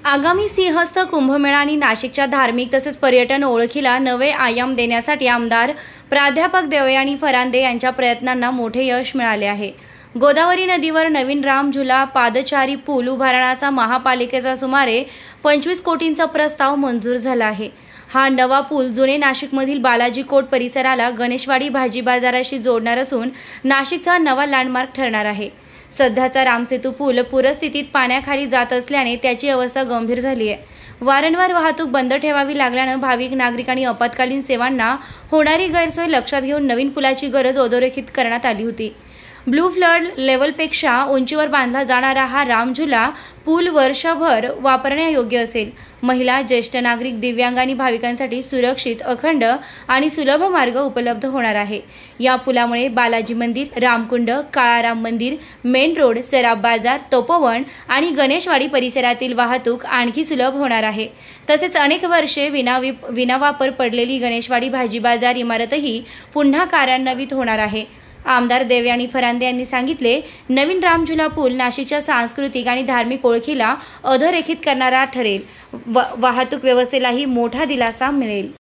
आगामी सिंहस्थ कुंभमेळा आणि नाशिकच्या धार्मिक तसेच पर्यटन ओळखीला नवे आयाम देण्यासाठी आमदार प्राध्यापक देवयानी फरांदे यांच्या प्रयत्नांना मोठे यश मिळाले आहे। गोदावरी नदीवर नवीन राम झुला पादचारी पूल उभारण्याचा महापालिकेचा सुमारे 25 कोटींचा प्रस्ताव मंजूर झाला आहे। हा नवा पूल जुने नाशिकमधील बालाजी कोट परिसराला गणेशवाडी भाजी बाजाराशी जोडणार असून नाशिकचा नवा लँडमार्क ठरणार आहे। सध्याचा रामसेतू पूल पूरस्थितीत पाण्याखाली जात असल्याने त्याची अवस्था गंभीर झाली आहे। वारंवार वाहतूक बंद ठेवावी लागल्याने भाविक नागरिकांनी आपत्कालीन सेवांना होणारी गैरसोय लक्षात घेऊन नवीन पुलाची गरज अधोरेखित करण्यात आली होती। ब्लू फ्लड लेवलपेक्षा उंचीवर बांधला जाणारा हा रामझुला पूल वर्षभर वापरण्यायोग्य असेल। महिला, ज्येष्ठ नागरिक, दिव्यांग आणि भाविकांसाठी सुरक्षित, अखंड आणि सुलभ मार्ग उपलब्ध होणार आहे। या पुलामुळे बालाजी मंदिर, रामकुंड, काळाराम मंदिर, मेन रोड, सराफ बाजार, तपोवन आणि गणेशवाडी परिसरातील वाहतूक आणखी सुलभ होणार आहे। तसेच अनेक वर्षे विनावापर पडलेली गणेशवाडी भाजी बाजार इमारतही पुन्हा कार्यान्वित होणार आहे। आमदार देवयानी फरांदे यांनी सांगितले, नवीन रामझुला पूल नाशिकच्या सांस्कृतिक आणि धार्मिक ओळखीला अधोरेखित करणारा ठरेल। वाहतूक व्यवस्थेलाही मोठा दिलासा मिळेल।